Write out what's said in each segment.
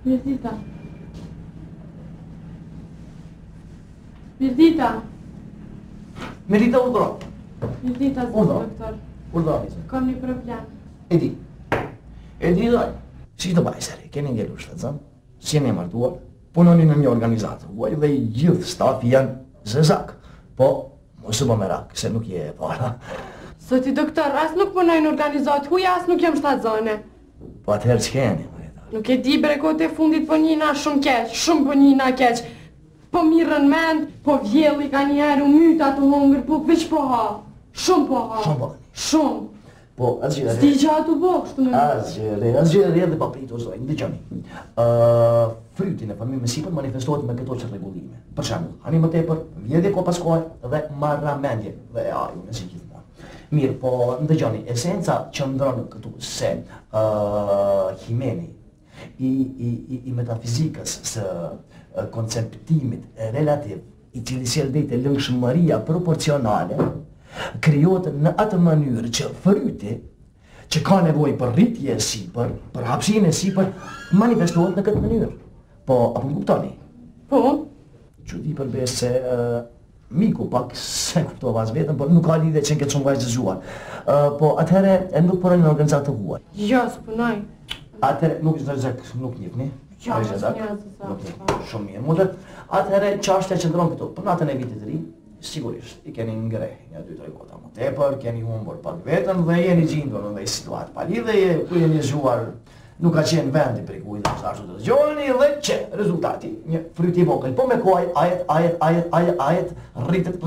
Mirdita. Mirdita. Mirdita urdhro. Mirdita, zë doktor. Urdhro. Kam një problem. E di dhe, si të bajseri, keni ngelur shtetëzëm, si jeni martuar, punoni në një organizatë, vuaj dhe i gjithë stafi janë zezak, po mos u bë merak, se nuk je e para. Zoti doktor, as nuk punoj në organizatë huja, as nuk jam shtatzone. Po atëherë që keni, Nuk e di bre kote e fundit po njina shumë keq, shumë po njina keq. Po mirën mend, po vjelli ka njerë u myta të hongër buk, veç po ha. Shumë po ha. Shumë po. Shumë. Po, asgjë. Sti që atu bok, shtu në Asgjë dhe paprit o zojnë, dëgjoni. Frytin e fëmijë me sipër manifestohet me këto çrregullime. Për shembull, hani më tepër, vjedhje ko pas kohë dhe marramendje dhe aju me si gjithmonë. Mirë, po ndëgjoni, esenca qëndron këtu se Himeni i metafizikës së konceptimit relativ i cili sjell drejtë lëngshmëria proporcionale krijohet në atë mënyrë që fryti që ka nevojë për rritje e sipër, për hapësinë e sipër, manifestohet në këtë mënyrë. Po, apo më kuptoni? Po? Çudi përbes se miku pak se kuptova as vetëm, por nuk ka lidhje që këtë shumë vajzë zgjuar. Po atëherë nuk punoj në organizatë të huaj. Jo, s'punoj. Atëherë nuk nuk njihni. Jo, shumë mirë. Mundet atëherë çështja qëndron këtu. Për natën e vitit të ri, sigurisht i keni ngrehë një 2-3 kota më tepër, keni humbur pak vetëm dhe jeni gjendur në një situatë pa lidhje ku jeni zgjuar. Nuk ka qenë vendi për i kujtë, ashtu të dëgjoni dhe që rezultati, një fryt i vogël, po me kohë ajet, rritet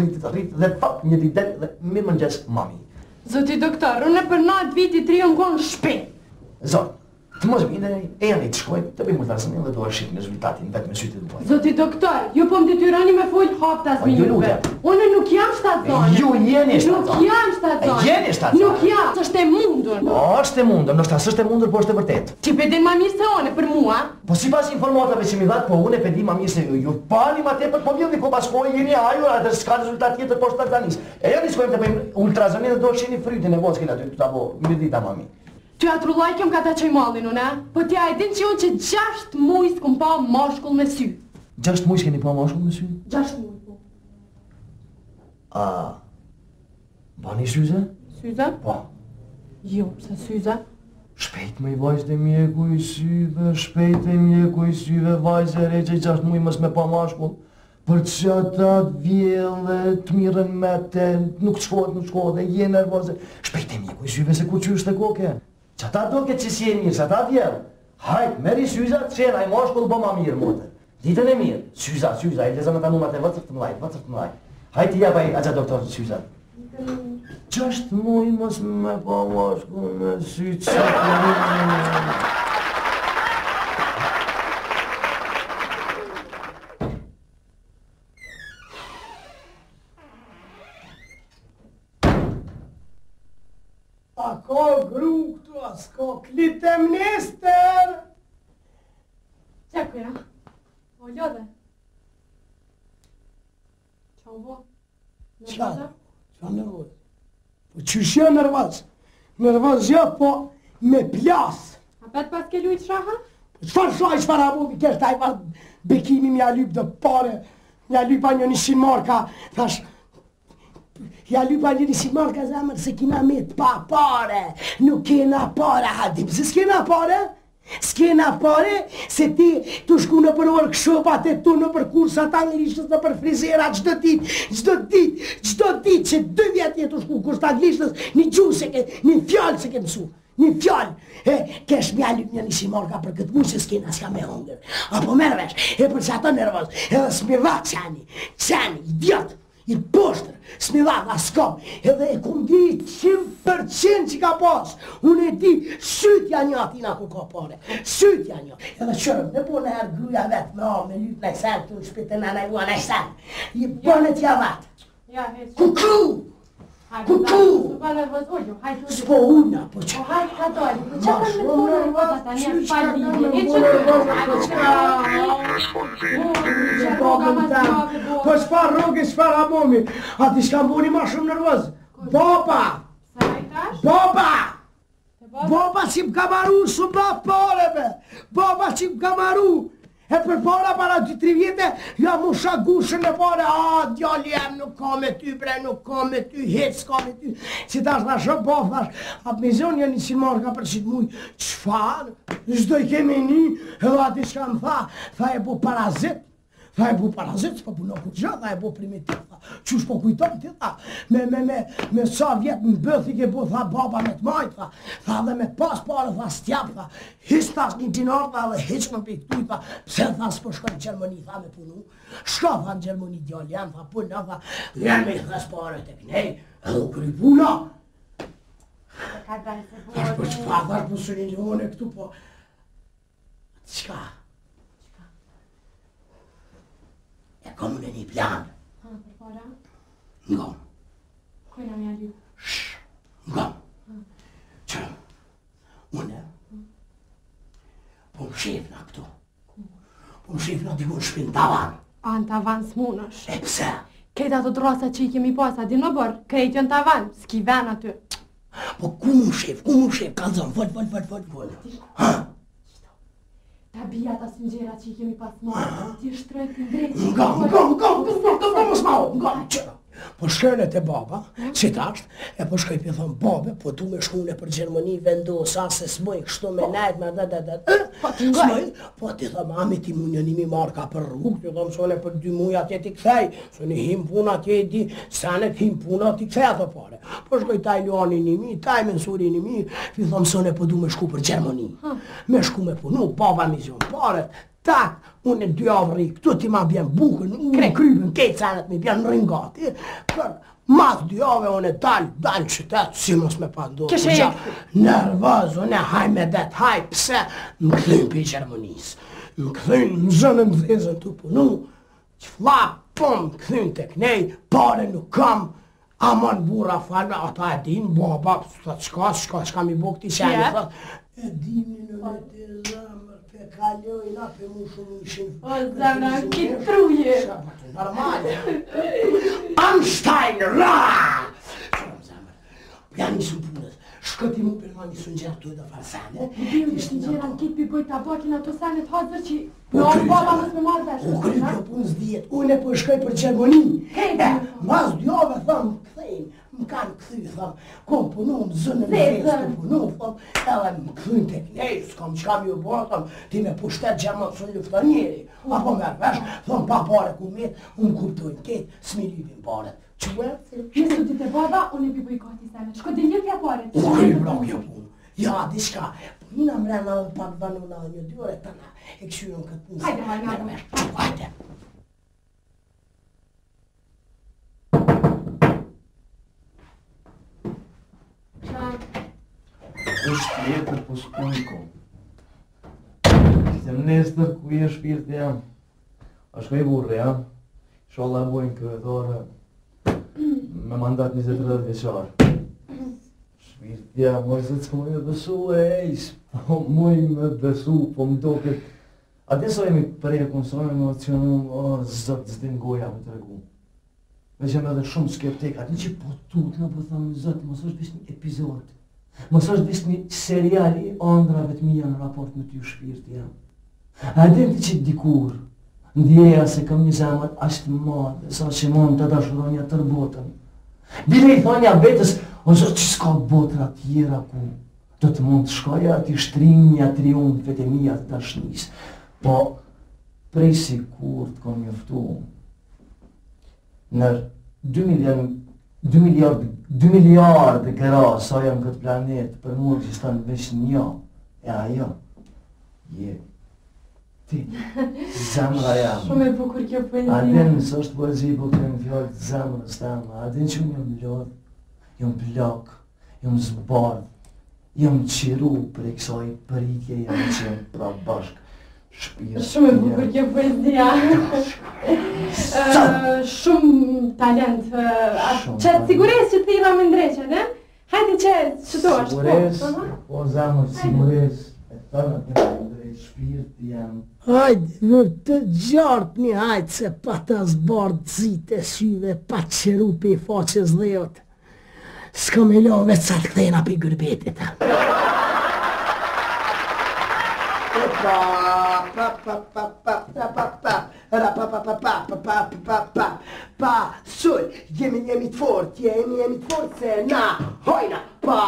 dhe fap një ditë dhe mirë mëngjes mami. Zoti doktor, unë për natë viti 3 unë konë shpejt. Zonë, të mos binde, e janë i të shkojnë, të bëjmë ultrasonimin dhe do shqip në rezultatin vetë me sytë të duaj. Zoti doktor, ju po më detyroni me folë haptas me juve. Unë nuk jam shtatzone. Ju jeni shtatzone. Nuk jam shtatzone. Jeni shtatzone. Nuk jam, është e mundur. Është e mundur, nështë asë është e mundur, po është e vërtet. Ti pedin ma mirë se one për mua? Po si pas informatave që mi dhatë, po unë e pedi ma mirë se ju pali ma tepër, po vjellë një ko paskoj, jeni ajur, atër s'ka rezultat tjetër po shtatzanis. E janë shkojmë të bëjmë ultrasonin dhe do shqeni frytin e voskën aty, të apo, mirdita mami. Ty atrullaj këm ka ta qoj malin, unë, po ti a e din që unë që 6 mujës këm pa mashkull me sy. 6 mujës keni pa mashkull me sy? 6 mujë, po. A, bani syze? Syze? Po. Jo, se syze. Shpejt me i vajzë dhe mjeku i syve, shpejt e mjeku i syve, vajzë e reqe 6 mujë mës me pa mashkull. Për që atat vjellë, të mirën me te, nuk shkohet dhe je nervoze. Shpejt e mjeku i syve se kur që është e koke. Që ata doke që si e mirë, që ata vjellë. Hajt, meri syzat, qena, i mashkull bo ma mirë, mote. Ditën e mirë, syzat, i lezën e ta numat e vëtër të mlajt. Hajt i japa i agja doktor syzat. 6 mujë mos me pa mashkull me sy, që A ka gru këtu, a s'ka klitemnester? Qa kuja? O ljode? Qa u bo? Qa nervoz? Po qysh janë nervoz? Nervoz jo, po me plas. A pet pas ke lujt shaha? Po qfar shaj, qfar abovi, kesh taj pas bekimi mja lyp dhe pare, mja lypa një 100 marka, thash, ja lypa një 100 marka zemër se kina me të pa pare, nuk kena pare, hadim, se s'kena pare? S'kena pare, se ti të shku në për workshopat e tu, në për kursat anglishës, në për frizera, gjdo dit, që 2 vjetë jetë të shku kurs të anglishës, një gjusë, një fjallë se ke mësu, një fjallë, kesh mja lyp një 100 marka për këtë mu që s'kena s'ka me hongër, apo mervesh, për që ato nervoz, edhe s'mirva qani, idiot, i poshtër, s'millat nga s'kom, edhe e kum di 100% që ka pas, unë e di, sytja një atina ku ka pare, sytja një, edhe qërëm, në po në herë gruja vetë, me lyp në sen, të shpite në najua në sen, i bënë t'ja vetë, kuku, s'po una, po që, po shfar rogi, shfar abomi, ati shka mbuni ma shumë nervoz, baba, baba që më ka maru shumë da pare be. Baba që më ka maru. E për para 2-3 vjete, ja mu shagushën e pare, djali jem nuk ka me ty, bre, nuk ka me ty, hec s'ka me ty. Si tash thash, bof, thash, apmizion janë 100 marka për qitë muj, qfar, zdoj kemi një, edhe ati shka më tha e bu parazit. Tha e bu parazit, s'po puno kur gjë, tha e bu primitiv, tha, qush po kujton ti, tha, me sa vjet në bëthi ke bu, tha, baba me t'majt, tha, dhe me pas pare, tha, stjap, tha, his tash një dinar, tha, dhe hiq më piktuj, tha, pse, tha, s'po shkoj në Gjermani, tha, me punu, shka, tha, në Gjermani djali jam, tha, puna, tha, jam me i thes pare të knej, edhe u kry puna. Thash, po qëpa, thash, po së një one këtu, po, qka? E kom në një plan. Për para? Ngom. Kojna mja dy? Ngom. Që, une, po më shifna këtu. Po më shifna diku në shpinë tavan. A në tavan s'munësh. E pse? Kejta të drosa që i kemi posa, din më bërë, krejt jo në tavan, s'ki ven aty. Po ku më shif, ka zonë, vol. Ha? Ta bia ta sëngjera që i kemi pas marrë, ti shtrejt në drejtë. Ngam, qëra. Po shkërën e te baba, që tasht, e po shkoj për thonë, babe, po du me shkune për Gjermani vendosa, se s'moj kështu me nejt, me Po të ngoj? Po ti thë mami ti mu njënimi marka për rrugë, ti thëmë sone për 2 muj atje ti kthej, sone him puna atje i di, sanet him puna ti kthej ato pare. Po shkoj taj Luani nimi, taj Mensuri nimi, ti thëmë sone po du me shku për Gjermani. Me shku me punu, baba mizion paret, tak, unë e 2 avri, këtu ti ma bjen bukën, unë krypën, kejtë sanet mi bjen ringati, për mas 2 ave unë e dal qytet, si mos me pandohë. Kështë e jekë? Nervëz, unë e haj me det, haj, pse, më këthyn për Gjermanisë, më këthyn në zënën dhezën të punu, që flap, po më këthyn të knej, pare nuk kam, aman bura falme, ata e din, baba, shka mi buk ti qeni, thot, e dini në me të zëmër, pe kalojna, pe mu shumë në shimë. O, zemra, kitë truje. Normale. Einstein, ra! Shumë zemër, janë njësën punës, shkëti mu për ma njësën gjerë të edhe farsane. Bimë të gjera në kitë pëjboj të abokin ato sanet hazër që në baba mësë me marrë dhe. U krypë jo punës 10, unë e për shkoj për Gjermani. Mas 2 ave thëmë, këthejnë, më kanë këthy, thëmë, kom punu, më zënë në vejtë të punu, thëmë, edhe më këthyn të knej, s'kam qka mi u bërë, thëmë, ti me pushtet Gjermanë së luftanieri. Apo me vesh, thëmë, pa pare ku metë, unë kuptojnë ketë, s'mi lypin paret. Qëve? Nësë të të baba, unë e pëjboj kati sanet. Shko dhe një pja pare. U krypë rak jo punë. Ja, di shka, njëna mrena dhe pak banuna dhe një 2 ore të na, e këshyrën këtë punë. Hajde, Marjana. Hajde. Është tjetër po s'punko. Sem Nestor ku je shpirti jam. A shkoj burri, ja? Sholla e bojnë kryetore me mandat 23 vjeqar. Shpirti jam, moj se të moj me besu po moj me besu, po më doket. A dhe so jemi prekun, so jemi emocionu, zëtë zdim goja me të regu. Veq jam edhe shumë skeptik, atë që po tut në po thamë zëtë, mos është vis një epizod. Mos është vis një serial i andrave të mija në raport me ty shpirti jam. A dhe ti që dikur, ndjeja se kam një zemër ashtë madhe, sa që mund të dashuronja tër botën. Bile i thonja vetës, o zot që s'ka botra tjera ku do të mund të shkoja ati shtrinja triumfet e mija të dashnis. Po, prej si kur të kom njoftu, nër 2 miliardë gra sa jam këtë planet, për mu eksistan veç një, e ajo, je, ti, zemra jam. Shumë e bukur kjo poezia. Adin së është poezi, po këtë në fjallë të zemrës teme, adin që më jam lodh, jam blok, jam zbardh, jam qiru për e kësaj përitje, jam qenë pra bashk. Shumë e bukur kjo poezia. Shumë talent. Qëtë sigures që thira me ndreqe, ne? Hajde që qëto është. Sigures, po zamër, sigures, e thënë të ndreqe, shpirti jam. Hajde, të gjartë një hajde se pa të zbardë zite syve, pa të qeru për i faqës dhejot. S'ka me lo vetë sa të kthejna për i gërbetit. Pa, sul, jemi të fort se na, hojna, pa,